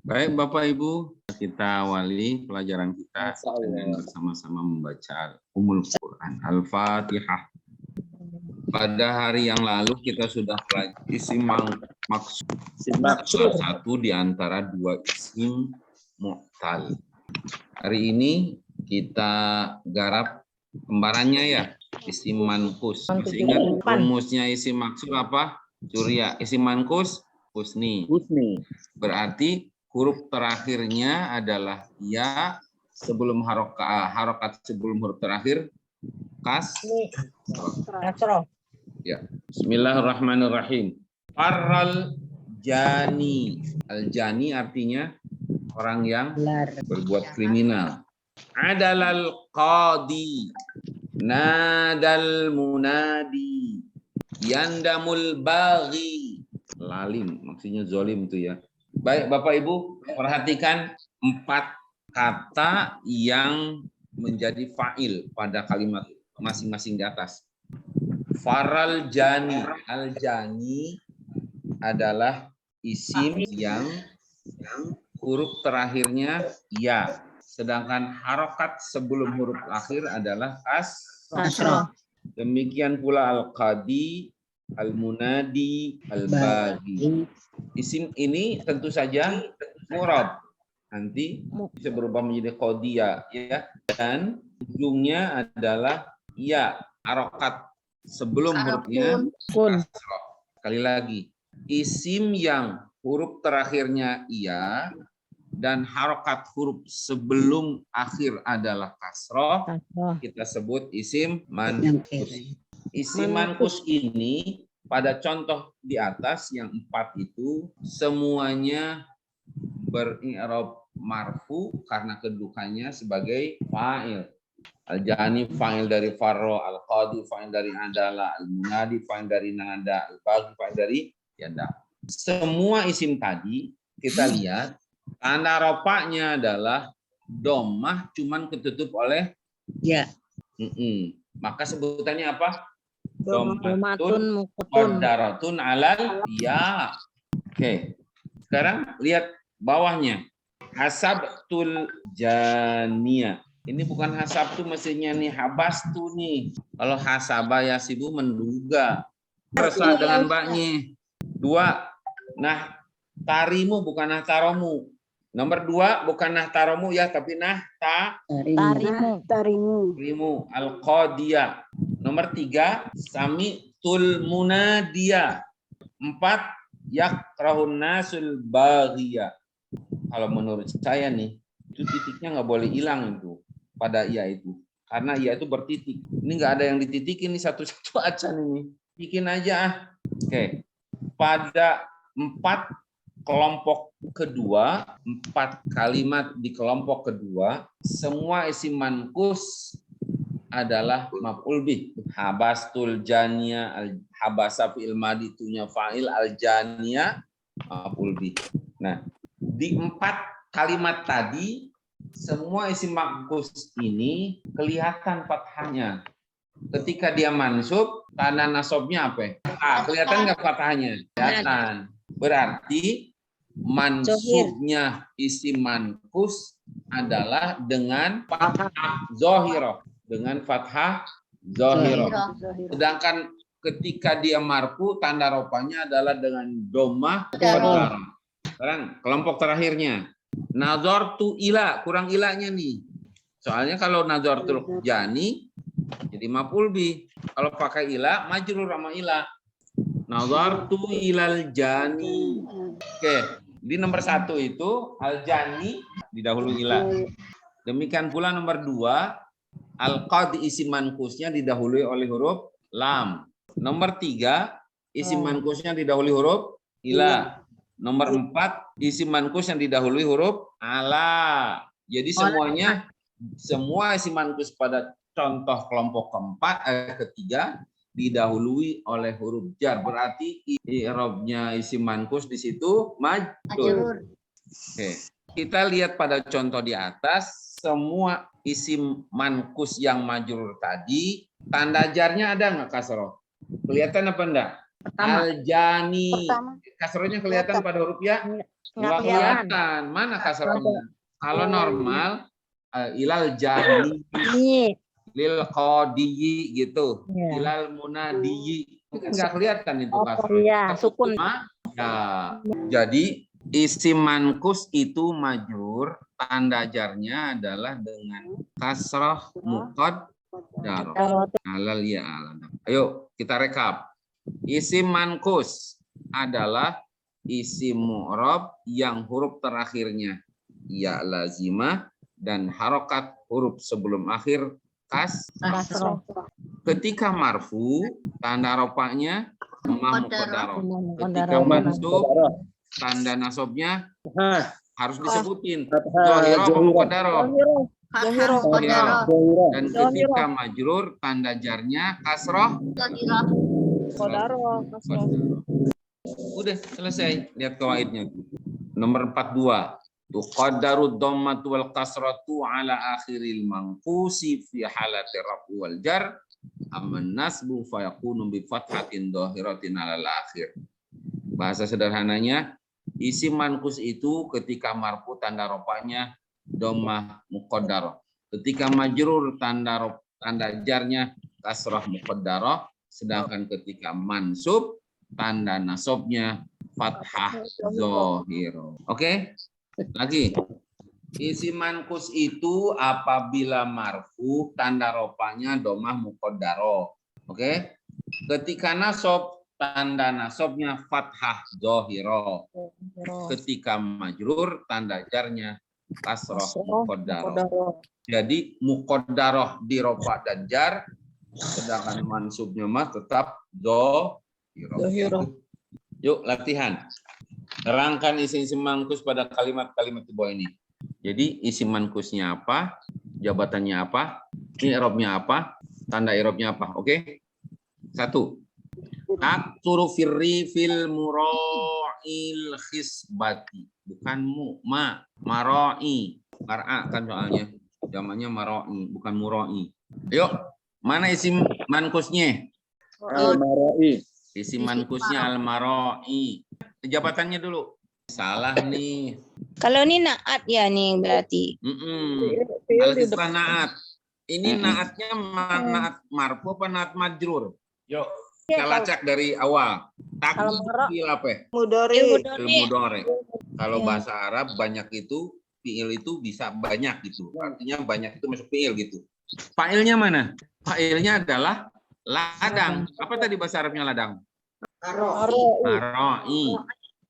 Baik Bapak Ibu, kita awali pelajaran kita dengan bersama-sama membaca Ummul Quran Al-Fatihah. Pada hari yang lalu kita sudah pelajari isim maksud, salah satu di antara dua isim mu'tal. Hari ini kita garap kembarannya ya, isim mankus. Masih ingat rumusnya isim maksud apa? Surya. Isim mankus husni. Berarti huruf terakhirnya adalah ya sebelum harokat sebelum huruf terakhir kasroh. Ya. Bismillahirrahmanirrahim. Farral jani. Al-jani artinya orang yang berbuat kriminal. Adalal qadi. Nadal munadi. Yandamul baghi. Lalim, maksudnya zolim itu ya. Baik Bapak Ibu, perhatikan 4 kata yang menjadi fa'il pada kalimat masing-masing di atas. Faral jani. Al-jani adalah isim yang huruf terakhirnya ya. Sedangkan harokat sebelum huruf akhir adalah kasroh. Demikian pula al-qadi, al-munadi, al-baghi. Isim ini tentu saja murad. Nanti bisa berubah menjadi qadiyah ya. Dan ujungnya adalah ya, harokat sebelum hurufnya kasroh. Sekali lagi, isim yang huruf terakhirnya iya dan harokat huruf sebelum akhir adalah kasroh, kita sebut isim mankus. Isim mankus ini pada contoh di atas yang 4 itu semuanya beri'rab marfu karena kedudukannya sebagai fa'il. Al-jani fa'il dari farro, al-qadi fa'il dari adala, al-munadi fa'il dari nada, al-baghi fa'il dari yada. Semua isim tadi kita lihat tanda rofaknya adalah dhammah cuman ketutup oleh ya. Maka sebutannya apa? Dhammatun muqaddaratun alal ya. Oke. Sekarang lihat bawahnya. Hasabtul janiyah. Ini bukan hasabtu mestinya nih habastu nih. Kalau hasaba yasibu menduga. Bersah dengan mbaknya. 2. Nah, tarimu bukan nah taromu. Nomor 2 bukan nah taromu ya, tapi nah tarimu. Al-qadiyah. Nomor 3 sami'tul munadiya. 4 yakrahun nasul baghiyah. Kalau menurut saya nih, itu titiknya nggak boleh hilang itu pada iya itu. Karena iya itu bertitik. Ini nggak ada yang dititikin nih satu-satu aja nih. Bikin aja. Oke. Pada 4 kelompok kedua, 4 kalimat di kelompok kedua, semua isim mankus adalah maf'ul bih. Habastul janiya, habasa fi'il madi tunya fa'il, al janiya maf'ul bih. Nah, di 4 kalimat tadi semua isim mankus ini kelihatan fathahnya. Ketika dia mansub, tanda nasabnya apa? Kelihatan nggak fathahnya? Kelihatan. Berarti mansubnya isim mankus adalah dengan fathah zahirah. Dengan fathah zahirah. Sedangkan ketika dia marfu, tanda rofanya adalah dengan dhammah fathah. Sekarang kelompok terakhirnya. Nazartu ila, kurang ilanya nih. Soalnya kalau nazartul jani jadi maf'ul bih. Kalau pakai ila majrur sama ila. Nazartu ilal jani. Oke, di nomor 1 itu al jani didahului ila. Demikian pula nomor 2 al-qadi isim mankusnya didahului oleh huruf lam. Nomor 3 isim mankusnya didahului huruf ila. Nomor 4 isim mankus yang didahului huruf ala. Jadi semuanya semua isim mankus pada contoh kelompok ketiga didahului oleh huruf jar. Berarti i'rabnya isim mankus di situ majrur. Oke. Kita lihat pada contoh di atas, semua isim mankus yang majrur tadi tanda jarnya ada nggak kasroh? Kelihatan apa enggak? Al-jani. Kasrohnya kelihatan pada huruf ya? Nggak kelihatan. Mana kasrohnya? Kalau normal ilal jahli lil qadiyi gitu. Ilal munadiyi. Itu kan nggak kelihatan itu kasroh. Iya, sukun. Ya. Jadi isim mankus itu majrur, tanda jarnya adalah dengan kasroh muqaddarah. Alal ya alana. Ayo kita rekap. Isim mankus adalah isim mu'rab yang huruf terakhirnya ya lazimah dan harokat huruf sebelum akhir kasroh. Ketika marfu, tanda rofanya dhammah muqaddarah. Ketika mansub, tanda nasobnya harus disebutin. Dhahirah apa muqaddarah? Dhahirah. Dan ketika majrur, tanda jarnya kasroh. Udah selesai. Lihat kawaidnya. Nomor 42. Tuqaddaru dhammatu wal kasratu ala akhiril manqusi fi halati raf'i wal jar amman nasbu fa yakunu bi fathatin dhahiratin alal akhir. Bahasa sederhananya, isim manqus itu ketika marfu tanda rofanya dhammah muqaddarah. Ketika majrur tanda jarnya kasrah muqaddarah, sedangkan ketika mansub tanda nasabnya fathah dhahirah. Oke? Lagi. Isim manqus itu apabila marfu tanda rofanya dhammah muqaddarah. Oke? Ketika nasab tanda nasabnya fathah dhahirah. Ketika majrur tanda jarnya kasrah muqaddarah. Jadi muqaddarah di rofa dan jar, sedangkan mansubnya mah tetap dhahirah. Yuk latihan. Terangkan isim manqus pada kalimat-kalimat di bawah ini. Jadi isim manqusnya apa? Jabatannya apa? I'rabnya apa? Tanda i'rabnya apa? Oke? 1. Akturu firri fil mura'il khisbati. Bukan mara'i. Mar'a kan soalnya. Jamannya mara'i, bukan mura'i. Yuk, mana isim manqusnya? Al-Mara'i. Isim manqusnya al-mara'i. Jabatannya dulu. Salah nih. Kalau ini naat ya nih berarti. Al-kisbah naat. Ini naatnya naat marfu apa naat majrur? Yuk, kita lacak dari awal. Takdir fi'il apa? Mudhari. Kalau bahasa Arab banyak itu fi'il itu bisa banyak gitu. Artinya banyak itu masuk fi'il gitu. Fa'ilnya mana? Fa'ilnya adalah ladang. Apa tadi bahasa Arabnya ladang? Maroi.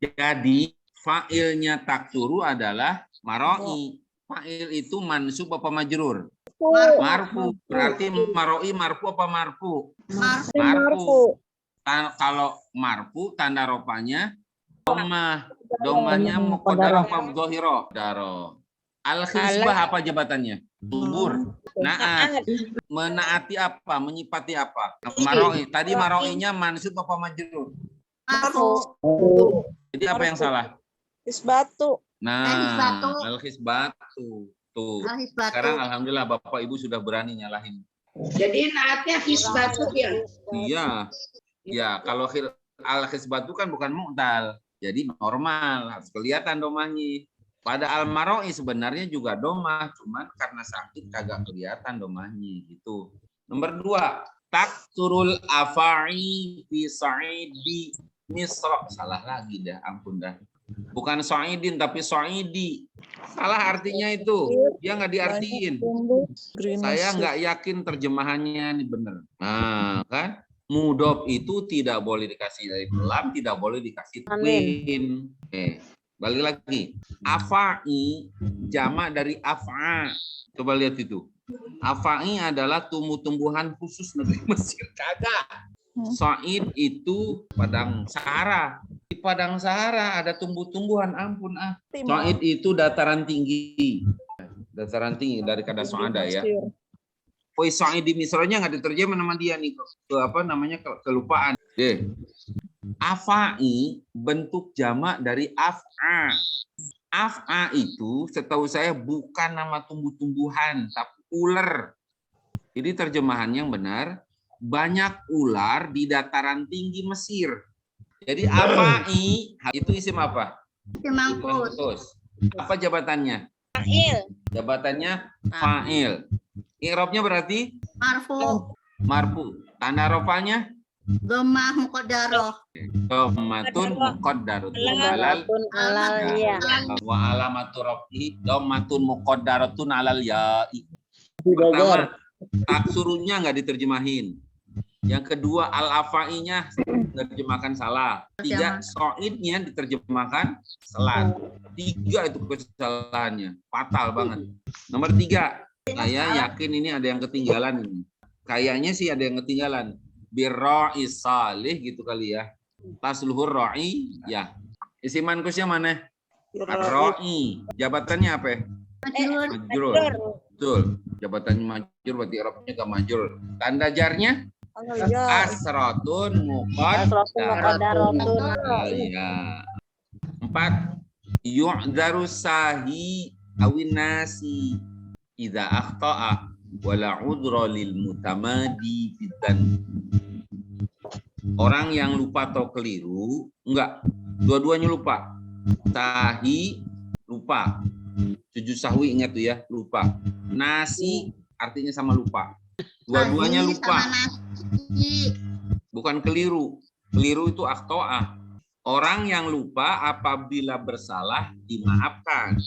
Jadi fa'ilnya taksuru adalah maroi. Fa'il itu mansub apa majrur? Marfu. Berarti maroi marfu apa marfu? Marfu. Kalau marfu tanda rofanya dhammah. Dhammahnya muqaddarah apa dhahirah? Al-khisbah apa jabatannya? Subur. Naat. Menaati apa? Menyipati apa? Maroi. Tadi maroinya mansub apa majrur? Jadi apa yang salah? Hisbatu. Nah, al-khisbatu. Tuh. Sekarang alhamdulillah Bapak Ibu sudah berani nyalahin. Jadi naatnya hisbatu ya? Iya. Ya, kalau al-khisbatu kan bukan mu'tal. Jadi normal, harus kelihatan domahnya. Pada al-maroi sebenarnya juga domah, cuman karena sakit kagak kelihatan domahnya gitu. Nomor 2, taksurul afa'i fi sa'idi misra. Salah lagi dah, ampun dah. Bukan sa'idin tapi sa'idi. Salah artinya itu. Dia nggak diartiin. Saya nggak yakin terjemahannya ini benar. Nah, kan? Mudhof itu tidak boleh dikasih dari lam, tidak boleh dikasih twin. Balik lagi. Afa'i jamak dari af'a. Coba lihat itu. Afa'i adalah tumbuh-tumbuhan khusus negeri Mesir. Kagak. Sa'id itu padang Sahara. Di padang Sahara ada tumbuh-tumbuhan, ampun ah. Sa'id itu dataran tinggi. Dataran tinggi dari kata Sa'ada ya. Poi Sa'id di Misranya nggak diterjemah nama dia nih ke apa namanya kelupaan. Deh. Afa'i bentuk jamak dari af'a. Af'a itu setahu saya bukan nama tumbuh-tumbuhan, tapi ular. Jadi terjemahan yang benar, banyak ular di dataran tinggi Mesir. Jadi afa'i itu isim apa? Isim mangkus. Apa jabatannya? Fa'il. Jabatannya fa'il. I'rabnya berarti Marfu. marfu. Tanda rafanya Dhammah muqaddarah. dhammatun muqaddaratun alal Alal ya. wa alamatu rafihi dhammatun muqaddaratun alal ya'i. Di Bogor. Pertama, taksurunnya nggak diterjemahin. Yang kedua, al-afainya diterjemahkan salah. Tiga, soidnya diterjemahkan salah. Tiga itu kesalahannya, fatal banget. Nomor tiga, saya yakin ini ada yang ketinggalan ini. Kayaknya sih ada yang ketinggalan. Birra'i salih gitu kali ya. Tasluhur ra'i, ya. Isim mankusnya mana? Ar-ra'i. Jabatannya apa? Majrur. Majrur. Betul. Jabatannya majrur berarti i'rabnya ke majrur. Tanda jarnya asratun muqaddaratun. Ya. 4. Yu'dzaru sahi awin nasi idza akhta'a wala 'udra lil mutamadi fitan. Orang yang lupa atau keliru, enggak, dua-duanya lupa. Sahi lupa. Sujud sahwi ingat tuh ya, lupa. Nasi artinya sama lupa. Dua-duanya Sahi lupa. sama nasi. Bukan keliru. Keliru itu akhto'ah. Orang yang lupa apabila bersalah dimaafkan.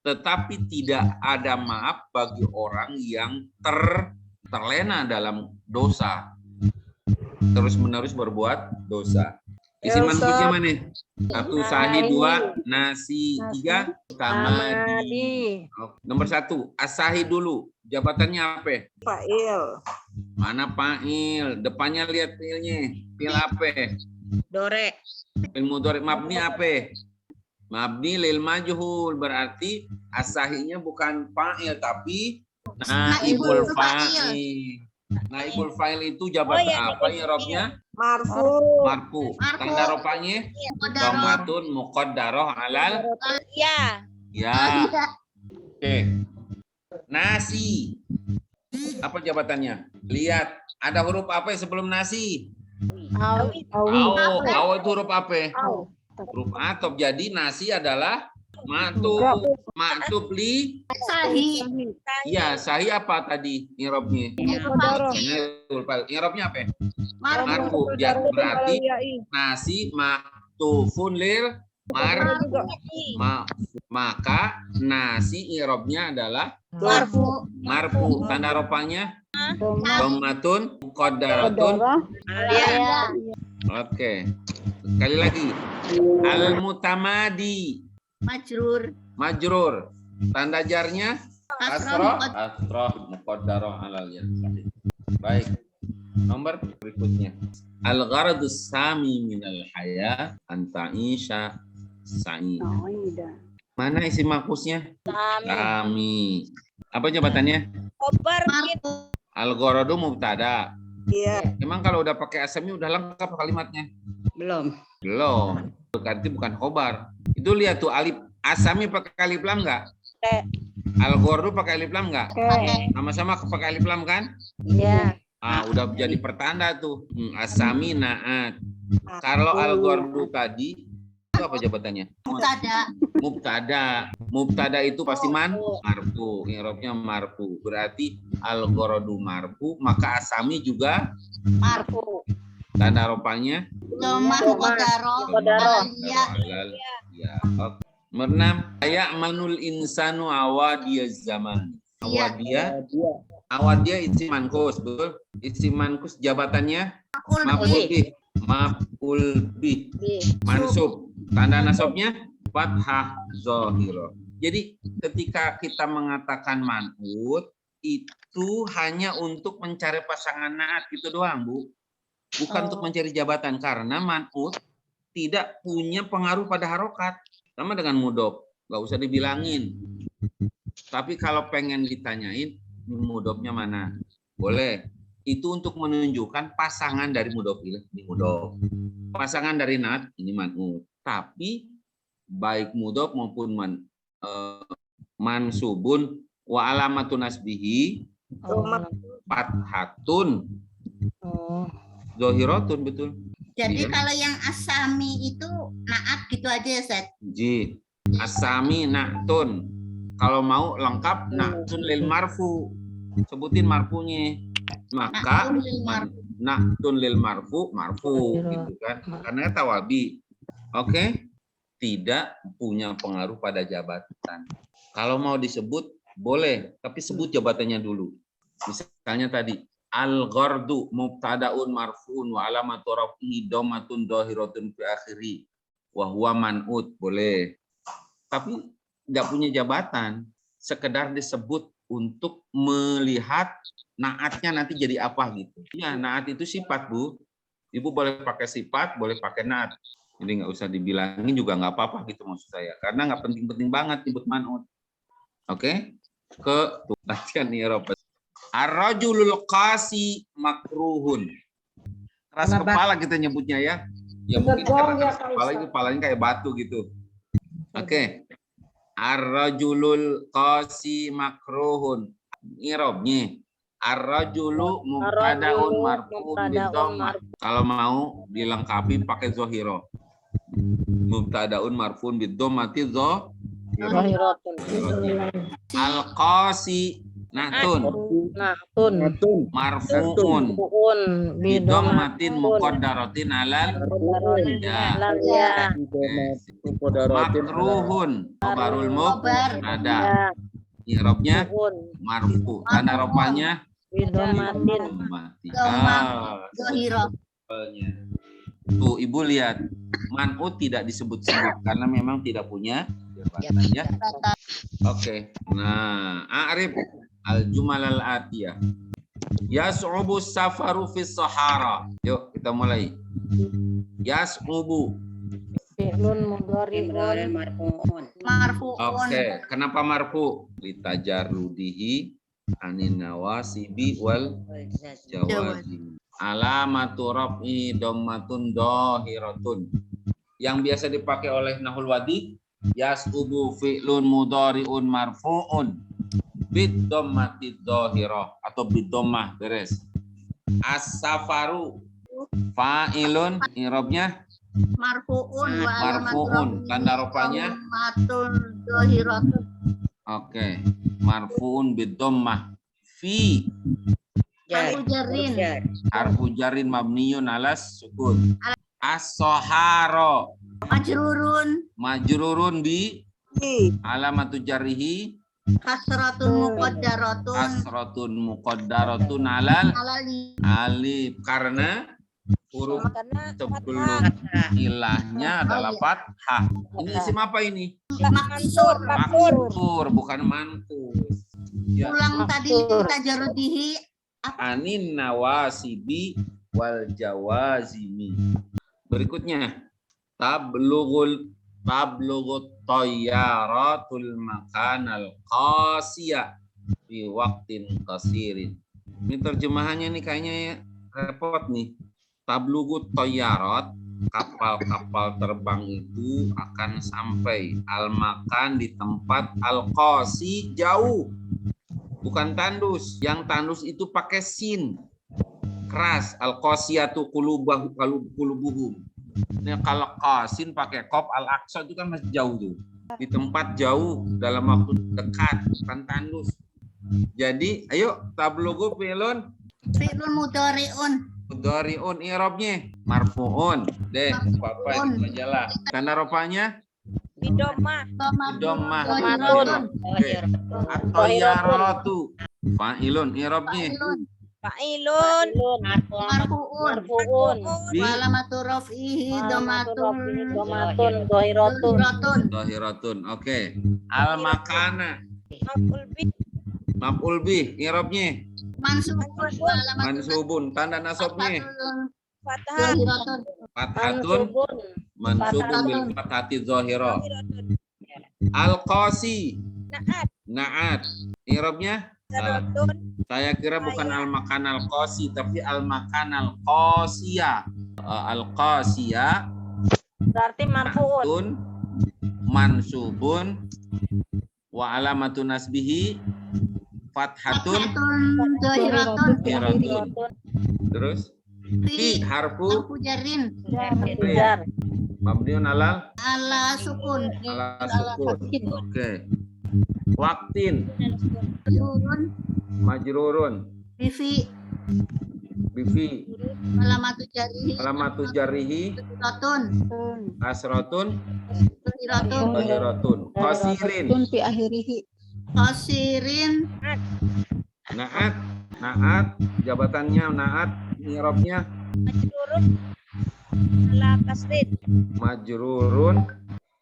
Tetapi tidak ada maaf bagi orang yang terlena dalam dosa. Terus-menerus berbuat dosa. Isim mankusnya mana? 1 sahi, 2 nasi, 3 tamadi. Nomor 1 asahi dulu. Jabatannya apa? Fa'il. Mana fa'il? Depannya lihat fiilnya. Fiil apa? Dore. Fiil mudhari mabni apa? Mabni lil majhul, berarti asahinya bukan fa'il tapi naibul fa'il. Naibul fa'il itu jabatan apa i'rabnya? Marfu. Marfu. Tanda rafanya dhammatun muqaddarah alal Ya. ya. Oke. Nasi. Apa jabatannya? Lihat, ada huruf apa sebelum nasi? Awi. Aw itu huruf apa? Huruf atop. Jadi nasi adalah maktub li. Sahi. Iya, sahi apa tadi i'rabnya? I'rabnya apa? Marfu. Berarti nasi maktufun lil maka nasi i'rabnya adalah marfu. Tanda rafanya dhammatun muqaddaratun. Ya. Oke. Sekali lagi. Al-mutamadi majrur. Tanda jarnya asrah muqaddarah alal ya. Baik. Nomor berikutnya. Al-gharadus sami minal haya anta isha sa'id. Mana isim mankusnya? Sami. Apa jabatannya? Kobar. Al-gharadu mubtada. Iya. Emang kalau udah pakai asamnya udah lengkap kalimatnya? Belum. Belum. Berarti bukan khobar. Itu lihat tuh alif asami pakai alif lam enggak? Al-gharadu pakai alif lam enggak? Sama-sama pakai alif lam kan? Iya. Udah jadi pertanda tuh. Asami naat. Kalau al-gharadu tadi itu apa jabatannya? Mubtada itu pasti marfu. I'rabnya marfu. Berarti al-gharadu marfu, maka asami juga Marfu. tanda rafanya Dhammah muqaddarah. ya. Nomor 6, ya'manul insanu awadiyaz zaman. Awadia isim mankus, betul? Isim mankus jabatannya maf'ul bih. Mansub. Tanda nasabnya fathah zahirah. Jadi ketika kita mengatakan man'ut itu hanya untuk mencari pasangan naat gitu doang, Bu. Bukan untuk mencari jabatan karena man'ut tidak punya pengaruh pada harokat. Sama dengan mudhof, nggak usah dibilangin. Tapi kalau pengen ditanyain mudhofnya mana? Boleh. Itu untuk menunjukkan pasangan dari mudhof ini mudhof. Pasangan dari naat ini man'ut. Tapi baik mudhof maupun mansubun wa alamatun nasbihi fathatun zahiratun, betul. Jadi Iya. kalau yang asami itu naat gitu aja ya, Set. Ji. Asami na'tun. Kalau mau lengkap na'tun lil marfu. Sebutin marfunya. Maka Na'tun lil marfu. na'tun lil marfu gitu kan. Karena tawabi. Oke? Tidak punya pengaruh pada jabatan. Kalau mau disebut boleh, tapi sebut jabatannya dulu. Misalnya tadi al-ghardu mubtadaun marfuun wa alamatu raf'ihi dhammatun dhahiratun fi akhiri wa huwa man'ut, boleh. Tapi nggak punya jabatan, sekedar disebut untuk melihat naatnya nanti jadi apa gitu. Ya, naat itu sifat, Bu. Ibu boleh pakai sifat, boleh pakai naat. Jadi nggak usah dibilangin juga nggak apa-apa gitu maksud saya. Karena nggak penting-penting banget nyebut man'ut. Oke? Ke latihan i'rab. Ar-rajulul qasi makruhun. Keras kepala kita nyebutnya ya. Ya mungkin karena keras kepala itu kepalanya kayak batu gitu. Oke. Ar-rajulul qasi makruhun. I'rabnya. Ar-rajulu mubtadaun marfu'un bidhammah. Kalau mau dilengkapi pakai zahira. Mubtadaun marfu'un bidhammati Zahiratun. Al-qasi na'tun Na'tun. marfu'un Bu'un. bidhammatin muqaddaratin alal ya. Ya. Makruhun khabarul mubtada. Ya. I'rabnya Bu'un. marfu. Tanda rafanya Bidhammatin. mati. Zohiro. Tuh Ibu lihat, man'ut tidak disebut-sebut karena memang tidak punya jabatan ya. Oke. Nah, a'rif al-jumal al-atiyah. Yas'ubu safaru fis sahara. Yuk kita mulai. Yas'ubu. Fi'lun mudhari'un Marfu'un. Oke, kenapa marfu? Litajarrudihi anin nawasibi wal jawazim. Alamatu raf'i dhammatun dhahiratun. Yang biasa dipakai oleh nahul wadi, yas'ubu fi'lun mudhari'un marfu'un bid dhammati dhahirah atau bid dhammah, beres. As-safaru fa'ilun, i'rabnya Marfu'un wa marfu'un, tanda rafanya matun zohiratun. oke, marfu'un bid dhammah. Fi Harfu jarrin. harfu jarrin mabniyun alas sukun. As-sahara Majrurun. majrurun bi alamatu jarrihi Kasratun muqaddaratun. kasratun muqaddaratun alal Alali. alif karena huruf sebelum ilahnya adalah fathah. Ini isim apa ini? Maksur. Maksur bukan mankus. Ya. Ulang tadi tajarudihi. Anin nawasibi wal jawazimi. Berikutnya tablughut tayyaratul makanal qasiya fi waqtin qasirin. Ini terjemahannya nih kayaknya ya, repot nih. Tablughut tayyarat, kapal-kapal terbang itu akan sampai al-makan di tempat al-qasi, jauh. Bukan tandus. Yang tandus itu pakai sin. Keras. Al-qasiyatu qulubuhum. Nah, kalau qasin pakai qaf, al-aqsa itu kan masih jauh tuh. Di tempat jauh dalam waktu dekat, bukan tandus. Jadi, ayo tablughu fi'lun Fi'lun mudhari'un. mudhari'un, i'rabnya marfu'un. Deh, Bapak itu aja lah. Tanda rafanya Bidomah. dhammah. Zohiratun. At-tayyaratu fa'ilun, i'rabnya Fa'ilun. Marfu'un. Marfu'un. bi Alamatu raf'ihi Dhamatun. dhamatun Dhahiratun. zohiratun. dhahiratun. Oke. Al-makana Maf'ul bih. maf'ul bih, i'rabnya Mansubun. Alamatu mansubun, tanda nasabnya Fathah. zohiratun. fathatun mansubun bil fathati dhahira. Al-qasi na'at, i'rabnya salah. Saya kira bukan al-makan al-qasi tapi al-makan al-qasiya. Al-qasiya Berarti marfu'un. tun mansubun wa alamatu nasbihi fathatun Fathatun zohiratun. dhahiratun. Terus Fi harfu harfu jarin Jar. mabniun ala ala sukun. sukun. Oke. Waktin Majrurun majrurun bifi bifi alamatu jarihi alamatu jarihi rotun asratun rotun bahiratun qasirin fi akhirihi. qasirin naat jabatannya naat i'rabnya Majrurun. Ala kasrin. majrurun.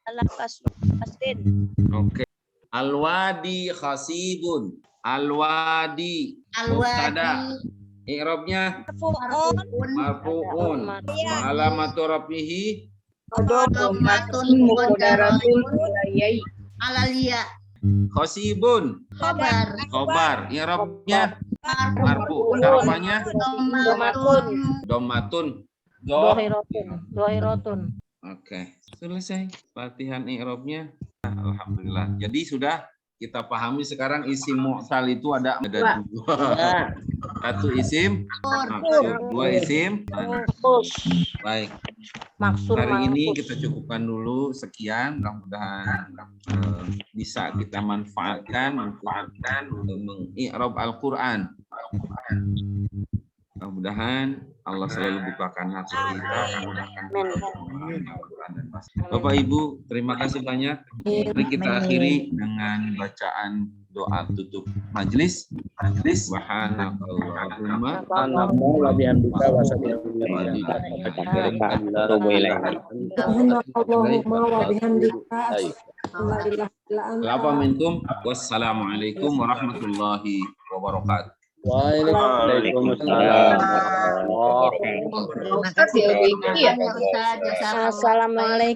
Ala kasrin. Oke. Alwadi khasibun. Alwadi mubtada. alwadi I'rabnya Marfu'un. marfu'un. Alamatu rafihi Domatun Muqaddaratun alayai. alalia khasibun. khobar Khobar. I'rabnya marfu marfu. Harfanya domatun domatun. Dohiratun. Oke, selesai latihan i'rabnya. Alhamdulillah. Jadi sudah kita pahami sekarang isim mu'tal itu ada dua. Satu isim maksud, dua isim Maksud. baik. Maksud. Hari ini kita cukupkan dulu sekian. Mudah-mudahan bisa kita manfaatkan untuk mengi'rab Al-Qur'an. Mudah-mudahan Allah selalu bukakan hati kita. Bapak Ibu, terima kasih banyak. Mari kita akhiri dengan bacaan doa tutup majelis. Subhanakallahumma Anamu wa bihamdika wa Subhanallahumma wa bihamdika. Apa mintum? Wassalamualaikum warahmatullahi wabarakatuh. Waalaikumsalam. Terima kasih, Ibu. Ustaz, jazakallah. Assalamualaikum.